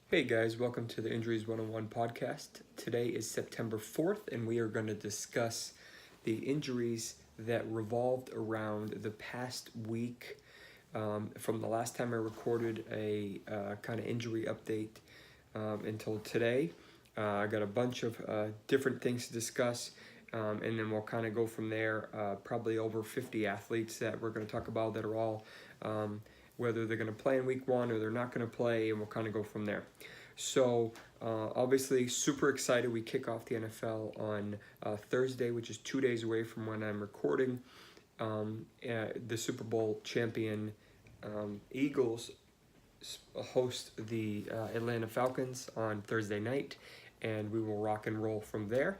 Hey guys, welcome to the Injuries 101 podcast. Today is September 4th, and we are going to discuss the injuries that revolved around the past week from the last time I recorded a kind of injury update until today. I got a bunch of different things to discuss, and then we'll kind of go from there. Probably over 50 athletes that we're going to talk about that are all whether they're going to play in week one or they're not going to play, and we'll kind of go from there. So obviously super excited. We kick off the NFL on Thursday, which is 2 days away from when I'm recording. The Super Bowl champion Eagles host the Atlanta Falcons on Thursday night, and we will rock and roll from there.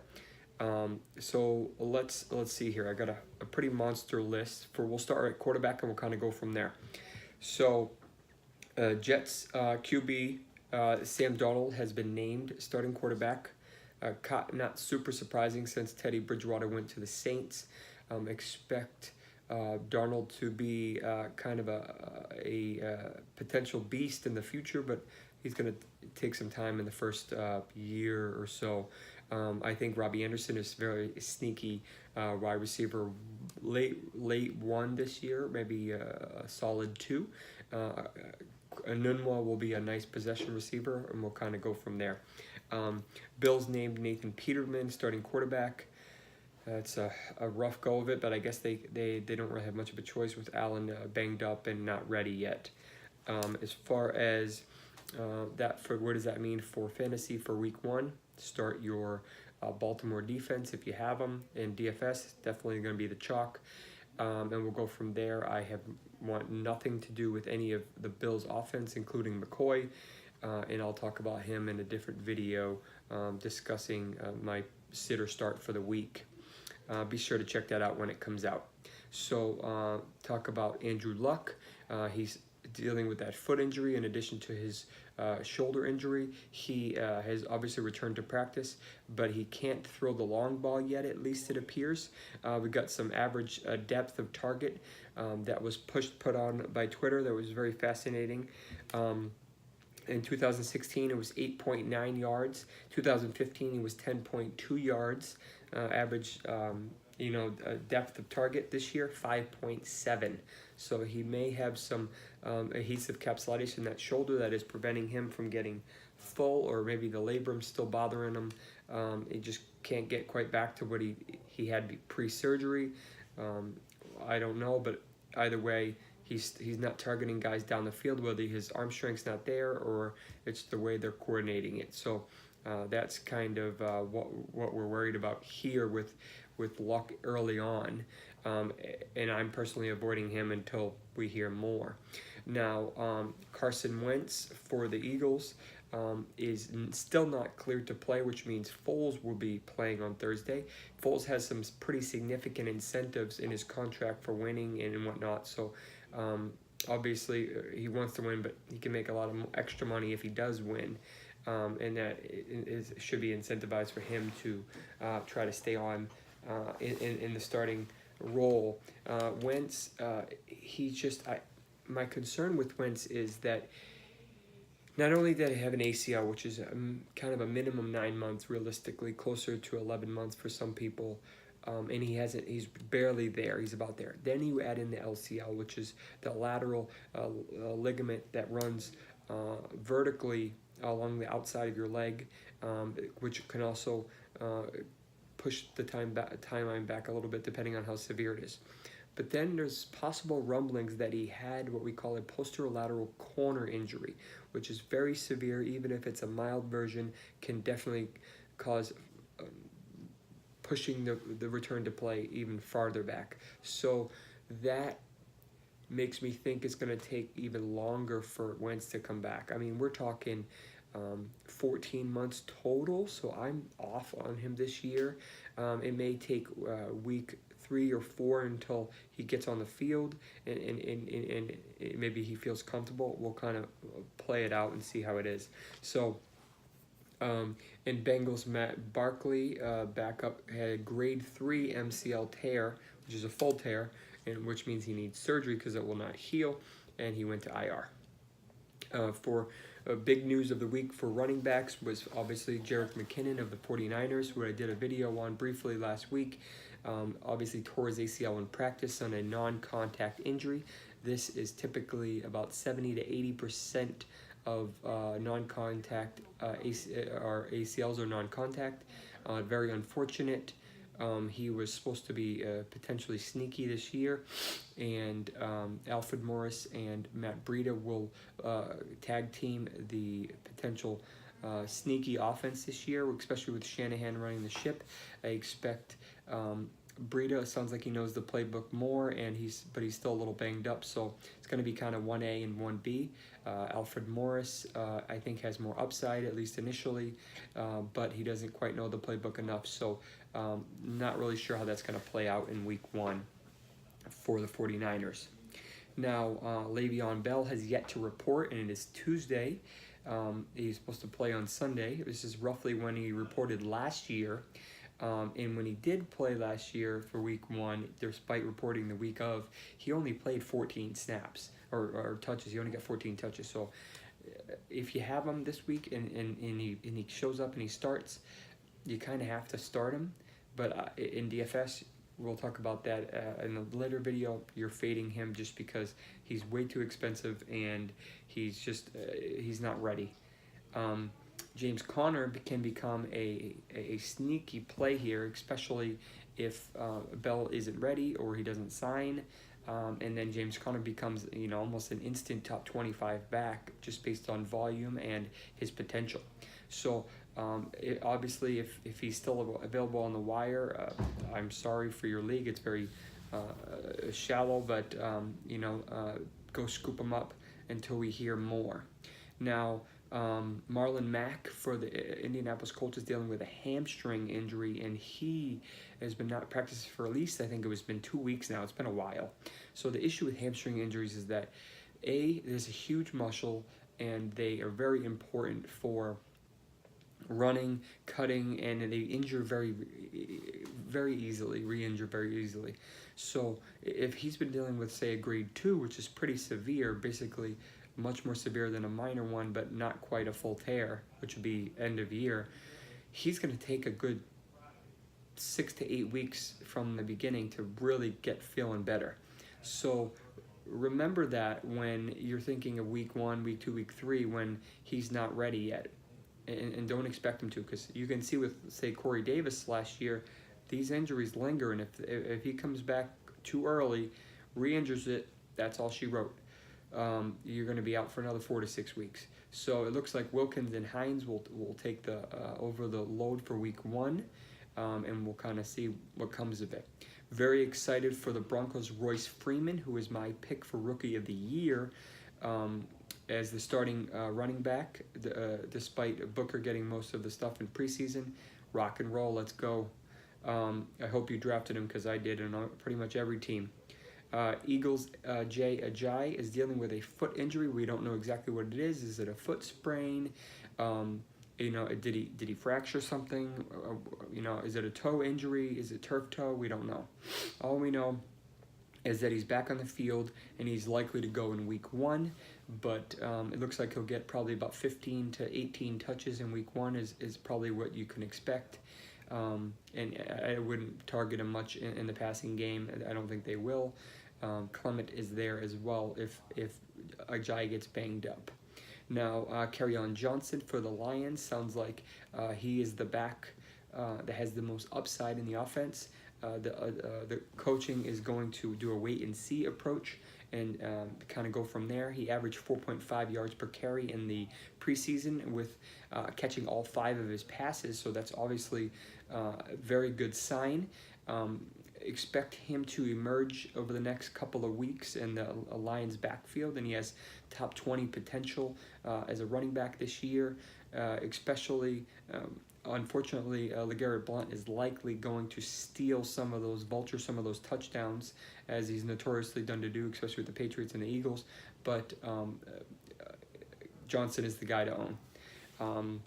So let's see here. I got a pretty monster list we'll start at quarterback and we'll kind of go from there. So Jets QB Sam Darnold has been named starting quarterback. Not super surprising since Teddy Bridgewater went to the Saints. Expect Darnold to be kind of a potential beast in the future, but he's going to take some time in the first year or so. I think Robbie Anderson is very sneaky wide receiver, late one this year, maybe a solid two. Anunwa will be a nice possession receiver, and we'll kind of go from there. Bills named Nathan Peterman starting quarterback. It's a rough go of it, but I guess they don't really have much of a choice with Allen banged up and not ready yet. As far as what does that mean for fantasy for week one? Start your Baltimore defense if you have them in DFS. Definitely going to be the chalk. And we'll go from there. I want nothing to do with any of the Bills' offense, including McCoy, and I'll talk about him in a different video discussing my sit or start for the week. Be sure to check that out when it comes out. So talk about Andrew Luck. He's dealing with that foot injury in addition to his shoulder injury. He has obviously returned to practice, but he can't throw the long ball yet, at least it appears. We got some average depth of target that was put on by Twitter that was very fascinating. In 2016, it was 8.9 yards. 2015, it was 10.2 yards. Average depth of target this year, 5.7. So he may have some adhesive capsulitis in that shoulder that is preventing him from getting full, or maybe the labrum's still bothering him. He just can't get quite back to what he had pre-surgery. I don't know, but either way, he's not targeting guys down the field, whether his arm strength's not there or it's the way they're coordinating it. So that's kind of what we're worried about here with Luck early on, and I'm personally avoiding him until we hear more. Now, Carson Wentz for the Eagles is still not cleared to play, which means Foles will be playing on Thursday. Foles has some pretty significant incentives in his contract for winning and whatnot, so obviously he wants to win, but he can make a lot of extra money if he does win. And that should be incentivized for him to try to stay on in the starting role. Wentz, my concern with Wentz is that not only did he have an ACL, which is kind of a minimum 9 months, realistically closer to 11 months for some people, and he's barely there. He's about there. Then you add in the LCL, which is the lateral ligament that runs vertically along the outside of your leg, which can also push the timeline back a little bit depending on how severe it is. But then there's possible rumblings that he had what we call a posterolateral corner injury, which is very severe. Even if it's a mild version, can definitely cause pushing the return to play even farther back. So that makes me think it's going to take even longer for Wentz to come back. I mean, we're talking 14 months total, so I'm off on him this year. It may take week 3 or 4 until he gets on the field and maybe he feels comfortable. We'll kind of play it out and see how it is. So in Bengals Matt Barkley, backup, had a grade 3 MCL tear, which is a full tear, and which means he needs surgery because it will not heal, and he went to IR. For big news of the week for running backs was obviously Jerick McKinnon of the 49ers, who I did a video on briefly last week. Obviously tore his ACL in practice on a non-contact injury. This is typically about 70 to 80% of non-contact ACLs or non-contact. Very unfortunate. He was supposed to be potentially sneaky this year, and Alfred Morris and Matt Breida will tag team the potential sneaky offense this year, especially with Shanahan running the ship. I expect Breida, sounds like he knows the playbook more, but he's still a little banged up, so it's going to be kind of 1A and 1B. Alfred Morris, I think, has more upside, at least initially, but he doesn't quite know the playbook enough, so not really sure how that's going to play out in week 1 for the 49ers. Now, Le'Veon Bell has yet to report, and it is Tuesday. He's supposed to play on Sunday. This is roughly when he reported last year. And when he did play last year for week 1, despite reporting the week of, he only played 14 snaps or touches. He only got 14 touches. So if you have him this week and he shows up and he starts, you kind of have to start him. But in DFS, we'll talk about that in a later video. You're fading him just because he's way too expensive and he's not ready. James Conner can become a sneaky play here, especially if Bell isn't ready or he doesn't sign. And then James Conner becomes, almost an instant top 25 back just based on volume and his potential. So obviously, if he's still available on the wire, I'm sorry for your league. It's very shallow, but go scoop him up until we hear more. Now, Marlon Mack for the Indianapolis Colts is dealing with a hamstring injury, and he has been not practicing for at least, I think it's been 2 weeks now. It's been a while. So the issue with hamstring injuries is that, there's a huge muscle, and they are very important for running, cutting, and they injure very easily, re-injure very easily. So if he's been dealing with, say, a grade 2, which is pretty severe, basically much more severe than a minor one, but not quite a full tear, which would be end of year, he's going to take a good 6 to 8 weeks from the beginning to really get feeling better. So remember that when you're thinking of week 1, week 2, week 3, when he's not ready yet. And don't expect him to, because you can see with, say, Corey Davis last year, these injuries linger, and if he comes back too early, re-injures it, that's all she wrote. You're going to be out for another 4 to 6 weeks. So it looks like Wilkins and Hines will take the over the load for week 1, and we'll kind of see what comes of it. Very excited for the Broncos' Royce Freeman, who is my pick for Rookie of the Year, as the starting running back, despite Booker getting most of the stuff in preseason. Rock and roll, let's go. I hope you drafted him, because I did on pretty much every team. Eagles' Jay Ajayi is dealing with a foot injury. We don't know exactly what it is. Is it a foot sprain? Did he fracture something? Is it a toe injury? Is it turf toe? We don't know. All we know is that he's back on the field and he's likely to go in week 1, but it looks like he'll get probably about 15 to 18 touches in week 1 is probably what you can expect. And I wouldn't target him much in the passing game. I don't think they will. Clement is there as well if Ajayi gets banged up. Now, Kerryon Johnson for the Lions sounds like he is the back that has the most upside in the offense. The coaching is going to do a wait-and-see approach and kind of go from there. He averaged 4.5 yards per carry in the preseason with catching all 5 of his passes, so that's obviously a very good sign. Expect him to emerge over the next couple of weeks in the Lions backfield, and he has top 20 potential as a running back this year, especially unfortunately, LeGarrette Blount is likely going to steal some of those, vulture some of those touchdowns, as he's notoriously done to do, especially with the Patriots and the Eagles. But Johnson is the guy to own.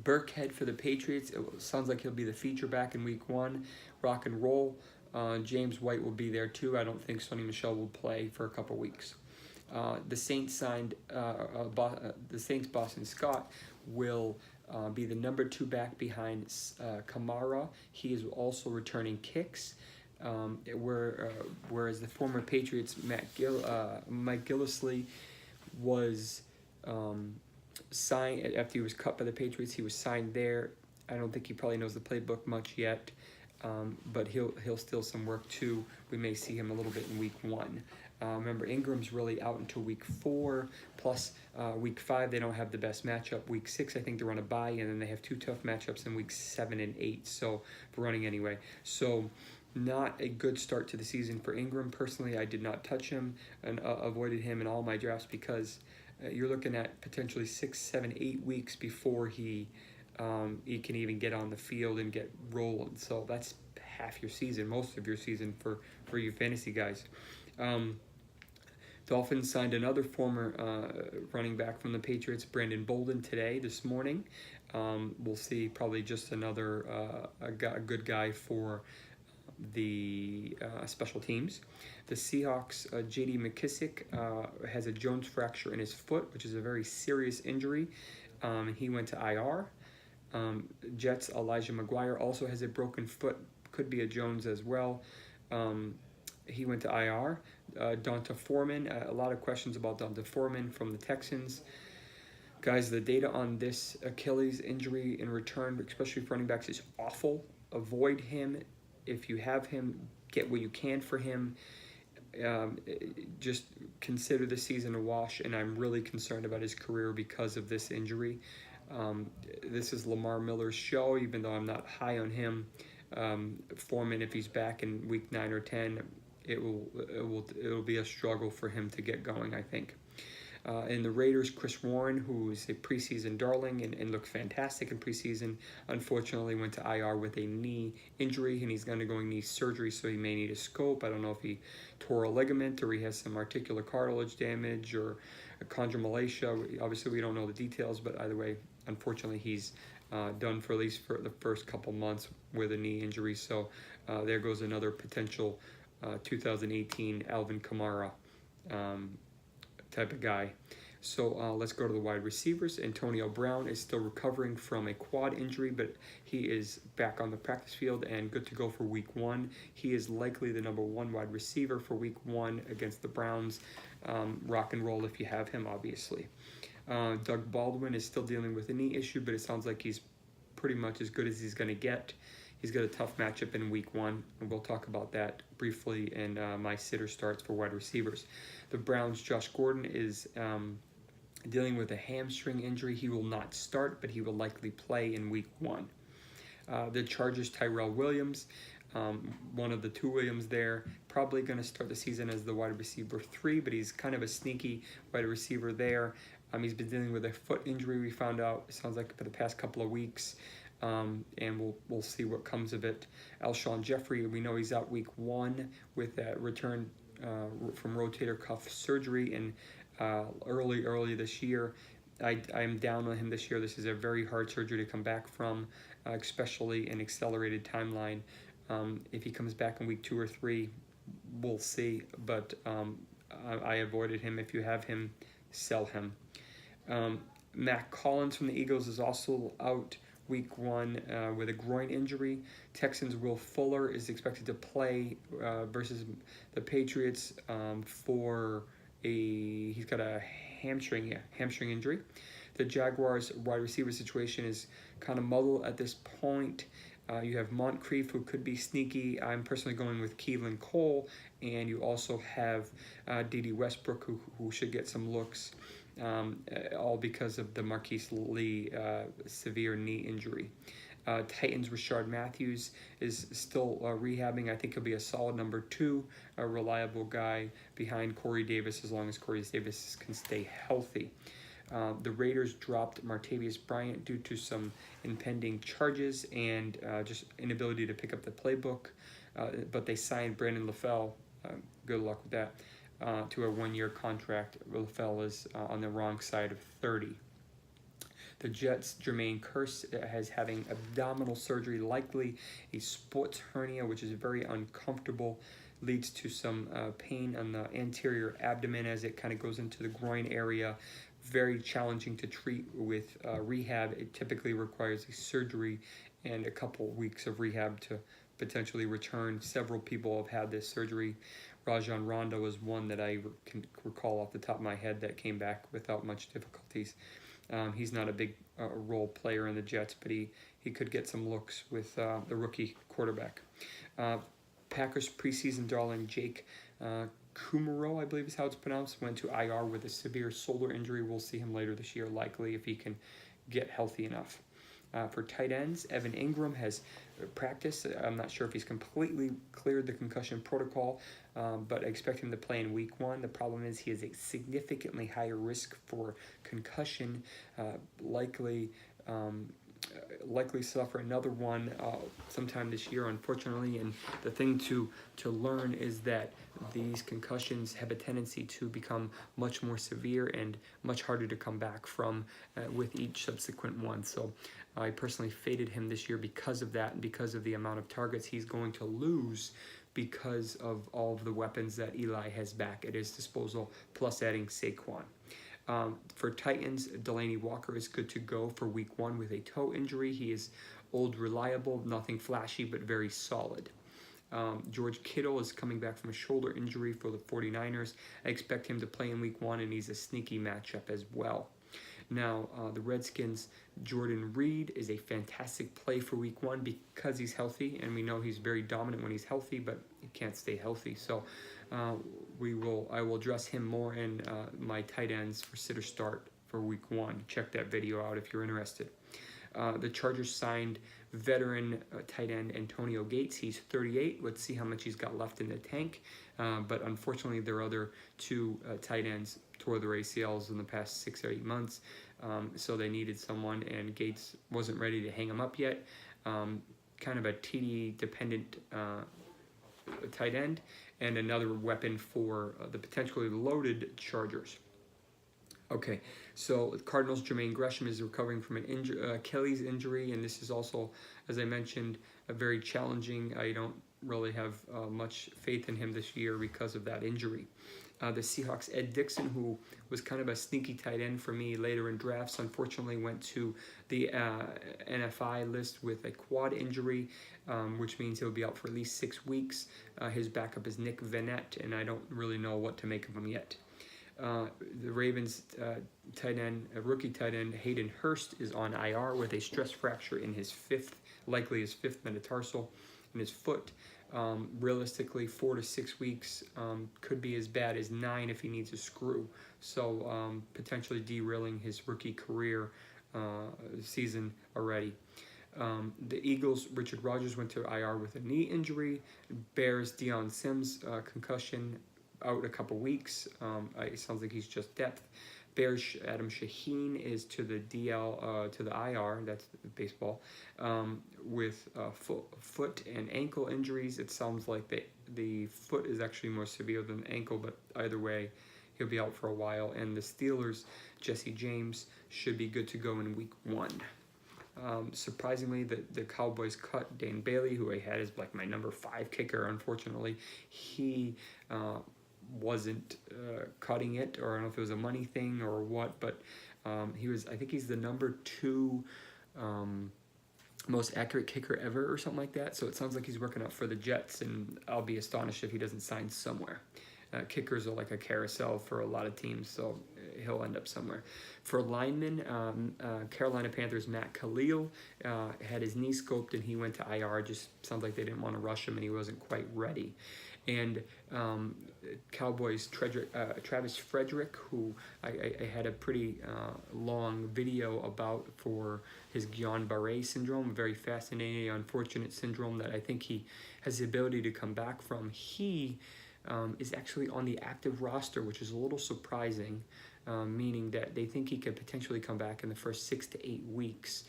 Burkhead for the Patriots, it sounds like he'll be the feature back in week 1. Rock and roll. James White will be there too. I don't think Sonny Michel will play for a couple weeks. The Saints signed the Saints Boston Scott will be the number 2 back behind Kamara. He is also returning kicks. Whereas the former Patriots Mike Gillislee was signed after he was cut by the Patriots. He was signed there. I don't think he probably knows the playbook much yet, but he'll still some work too. We may see him a little bit in week 1. Remember, Ingram's really out until week 4, plus week 5 they don't have the best matchup. Week 6 I think they're on a bye, and then they have 2 tough matchups in weeks 7 and 8. So for running anyway, so not a good start to the season for Ingram. Personally, I did not touch him and avoided him in all my drafts because you're looking at potentially 6, 7, 8 weeks before he can even get on the field and get rolling. So that's half your season, most of your season for you fantasy guys. Dolphins signed another former running back from the Patriots, Brandon Bolden, this morning. We'll see probably just another a good guy for the special teams. The Seahawks, J.D. McKissick has a Jones fracture in his foot, which is a very serious injury. He went to IR. Jets, Elijah McGuire also has a broken foot, could be a Jones as well. He went to IR. Donta Foreman, a lot of questions about Donta Foreman from the Texans. Guys, the data on this Achilles injury in return, especially for running backs, is awful. Avoid him. If you have him, get what you can for him. Just consider the season a wash, and I'm really concerned about his career because of this injury. This is Lamar Miller's show, even though I'm not high on him. Foreman, if he's back in week 9 or 10, it'll be a struggle for him to get going, I think. And the Raiders, Chris Warren, who is a preseason darling and looked fantastic in preseason, unfortunately went to IR with a knee injury, and he's undergoing knee surgery, so he may need a scope. I don't know if he tore a ligament or he has some articular cartilage damage or a chondromalacia. Obviously, we don't know the details, but either way, unfortunately, he's done for at least for the first couple months with a knee injury. So there goes another potential 2018 Alvin Kamara type of guy. So let's go to the wide receivers. Antonio Brown is still recovering from a quad injury, but he is back on the practice field and good to go for week 1. He is likely the number 1 wide receiver for week 1 against the Browns. Rock and roll if you have him, obviously. Doug Baldwin is still dealing with a knee issue, but it sounds like he's pretty much as good as he's going to get. He's got a tough matchup in week 1, and we'll talk about that briefly in my sitter starts for wide receivers. The Browns' Josh Gordon is dealing with a hamstring injury. He will not start, but he will likely play in week 1. The Chargers' Tyrell Williams, one of the 2 Williams there, probably going to start the season as the wide receiver 3, but he's kind of a sneaky wide receiver there. He's been dealing with a foot injury, we found out, it sounds like, for the past couple of weeks. And we'll see what comes of it. Alshon Jeffrey, we know he's out week 1 with that return from rotator cuff surgery in early this year. I'm down on him this year. This is a very hard surgery to come back from, especially an accelerated timeline. If he comes back in week 2 or 3, we'll see. But I avoided him. If you have him, sell him. Matt Collins from the Eagles is also out week 1 with a groin injury. Texans' Will Fuller is expected to play versus the Patriots he's got a hamstring injury. The Jaguars' wide receiver situation is kind of muddled at this point. You have Moncrief, who could be sneaky. I'm personally going with Keelan Cole, and you also have D.D. Westbrook, who should get some looks. All because of the Marquise Lee severe knee injury. Titans' Rashard Matthews is still rehabbing. I think he'll be a solid number 2, a reliable guy behind Corey Davis as long as Corey Davis can stay healthy. The Raiders dropped Martavius Bryant due to some impending charges and just inability to pick up the playbook, but they signed Brandon LaFell. Good luck with that. To a 1-year contract. LaFell is on the wrong side of 30. The Jets' Jermaine Kearse is having abdominal surgery, likely a sports hernia, which is very uncomfortable. leads to some pain on the anterior abdomen as it kind of goes into the groin area. Very challenging to treat with rehab. It typically requires a surgery and a couple weeks of rehab to potentially return. Several people have had this surgery. Rajon Rondo was one that I can recall off the top of my head that came back without much difficulties. He's not a big role player in the Jets, but he could get some looks with the rookie quarterback. Packers preseason darling Jake Kumaro, I believe is how it's pronounced, went to IR with a severe shoulder injury. We'll see him later this year, likely, if he can get healthy enough. For tight ends, Evan Ingram has practiced. I'm not sure if he's completely cleared the concussion protocol, but I expect him to play in week 1. The problem is he has a significantly higher risk for concussion, likely suffer another one sometime this year, unfortunately. And the thing to learn is that these concussions have a tendency to become much more severe and much harder to come back from with each subsequent one. So I personally faded him this year because of that and because of the amount of targets he's going to lose because of all of the weapons that Eli has back at his disposal, plus adding Saquon. For Titans, Delaney Walker is good to go for week 1 with a toe injury. He is old, reliable, nothing flashy, but very solid. George Kittle is coming back from a shoulder injury for the 49ers. I expect him to play in week 1, and he's a sneaky matchup as well. Now, the Redskins, Jordan Reed is a fantastic play for week 1 because he's healthy, and we know he's very dominant when he's healthy, but he can't stay healthy. So I will address him more in my tight ends for sit or start for week 1. Check that video out if you're interested. The Chargers signed veteran tight end Antonio Gates. He's 38. Let's see how much he's got left in the tank. But unfortunately, their other 2 tight ends tore their ACLs in the past 6 or 8 months. So they needed someone, and Gates wasn't ready to hang him up yet. Kind of a TD-dependent tight end, and another weapon for the potentially loaded Chargers. Okay, so the Cardinals, Jermaine Gresham is recovering from an Achilles injury, and this is also, as I mentioned, very challenging. I don't really have much faith in him this year because of that injury. The Seahawks, Ed Dixon, who was kind of a sneaky tight end for me later in drafts, unfortunately went to the NFI list with a quad injury, which means he'll be out for at least 6 weeks. His backup is Nick Vannett, and I don't really know what to make of him yet. The Ravens rookie tight end Hayden Hurst is on IR with a stress fracture in his likely his fifth metatarsal in his foot. Realistically, 4 to 6 weeks, could be as bad as 9 if he needs a screw. So potentially derailing his rookie career season already. The Eagles, Richard Rodgers went to IR with a knee injury. Bears, Deion Sims, concussion, out a couple weeks. It sounds like he's just depth. Bears, Adam Shaheen is to the to the IR, that's baseball, with foot and ankle injuries. It sounds like the foot is actually more severe than the ankle, but either way, he'll be out for a while. And the Steelers, Jesse James, should be good to go in week 1. Surprisingly, the Cowboys cut Dane Bailey, who I had as like my number 5 kicker. Unfortunately, he wasn't cutting it, or I don't know if it was a money thing or what, but I think he's the number 2 most accurate kicker ever or something like that. So it sounds like he's working out for the Jets, and I'll be astonished if he doesn't sign somewhere. Kickers are like a carousel for a lot of teams, so he'll end up somewhere. For linemen, Carolina Panthers' Matt Khalil had his knee scoped and he went to IR. Just sounds like they didn't want to rush him and he wasn't quite ready. And Cowboys' Travis Frederick, who I had a pretty long video about for his Guillain-Barré syndrome, a very fascinating, unfortunate syndrome that I think he has the ability to come back from. He is actually on the active roster, which is a little surprising, meaning that they think he could potentially come back in the first 6 to 8 weeks.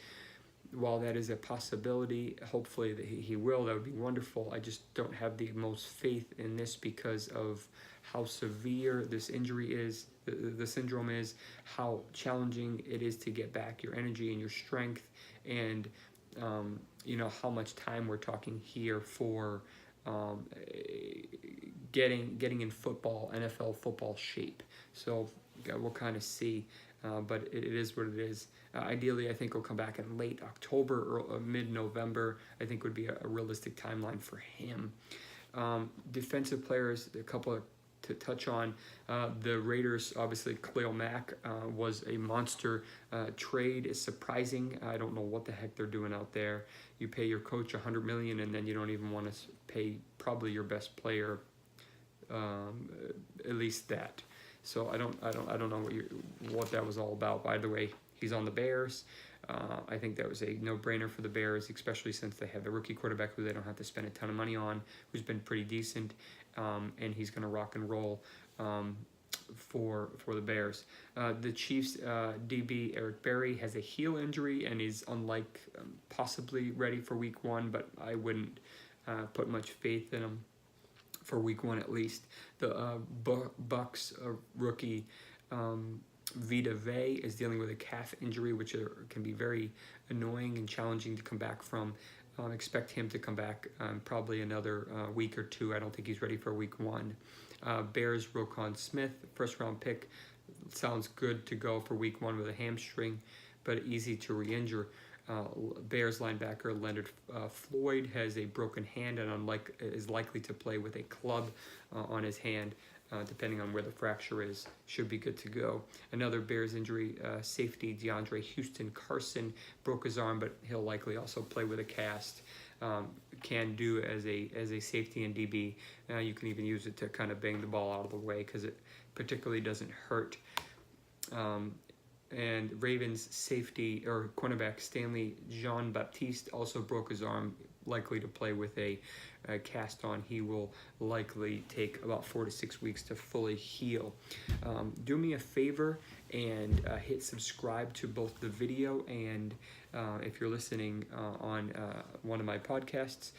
While that is a possibility, hopefully that he will, that would be wonderful. I just don't have the most faith in this because of how severe this injury is, the syndrome is, how challenging it is to get back your energy and your strength, and how much time we're talking here for getting in football, NFL football shape. So we'll kind of see, but it is what it is. Ideally, I think he'll come back in late October or mid-November. I think would be a realistic timeline for him. Defensive players, a couple to touch on. The Raiders, obviously, Khalil Mack was a monster trade. It's surprising. I don't know what the heck they're doing out there. You pay your coach $100 million, and then you don't even want to pay probably your best player at least that. So I don't know what that was all about. By the way, he's on the Bears. I think that was a no-brainer for the Bears, especially since they have the rookie quarterback who they don't have to spend a ton of money on, who's been pretty decent, and he's going to rock and roll for the Bears. The Chiefs DB Eric Berry has a heel injury and is possibly ready for Week 1, but I wouldn't put much faith in him for Week 1 at least. The Bucks rookie Vita Vea is dealing with a calf injury, which can be very annoying and challenging to come back from. Expect him to come back probably another week or two. I don't think he's ready for Week 1. Bears Roquan Smith, first-round pick, sounds good to go for Week 1 with a hamstring, but easy to re-injure. Bears linebacker Leonard Floyd has a broken hand and is likely to play with a club on his hand, depending on where the fracture is. Should be good to go. Another Bears injury, safety DeAndre Houston Carson broke his arm, but he'll likely also play with a cast. Can do as a safety and DB. You can even use it to kind of bang the ball out of the way because it particularly doesn't hurt. And Ravens safety or cornerback Stanley Jean-Baptiste also broke his arm, likely to play with a cast on. He will likely take about 4 to 6 weeks to fully heal. Do me a favor and hit subscribe to both the video and if you're listening on one of my podcasts,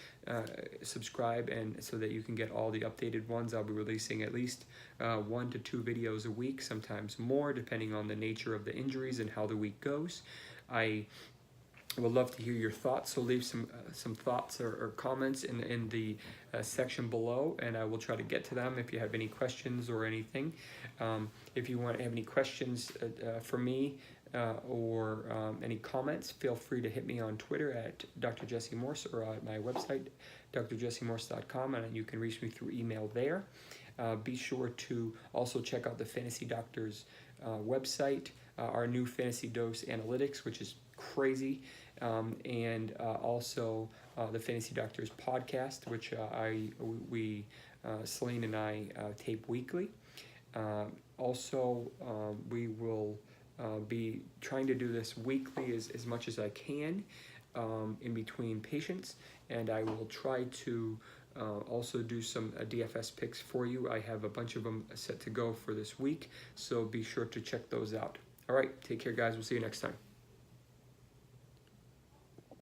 subscribe and so that you can get all the updated ones. I'll be releasing at least 1 to 2 videos a week, sometimes more, depending on the nature of the injuries and how the week goes. I would love to hear your thoughts, so leave some thoughts or comments in the section below, and I will try to get to them if you have any questions or anything. If you have any questions for me or any comments, feel free to hit me on Twitter at Dr. Jesse Morse or at my website, drjessemorse.com, and you can reach me through email there. Be sure to also check out the Fantasy Doctors website, our new Fantasy Dose Analytics, which is crazy, and also the Fantasy Doctors podcast, which Celine and I tape weekly. Also, we will be trying to do this weekly as much as I can in between patients, and I will try to also do some DFS picks for you. I have a bunch of them set to go for this week, so be sure to check those out. All right, take care, guys. We'll see you next time.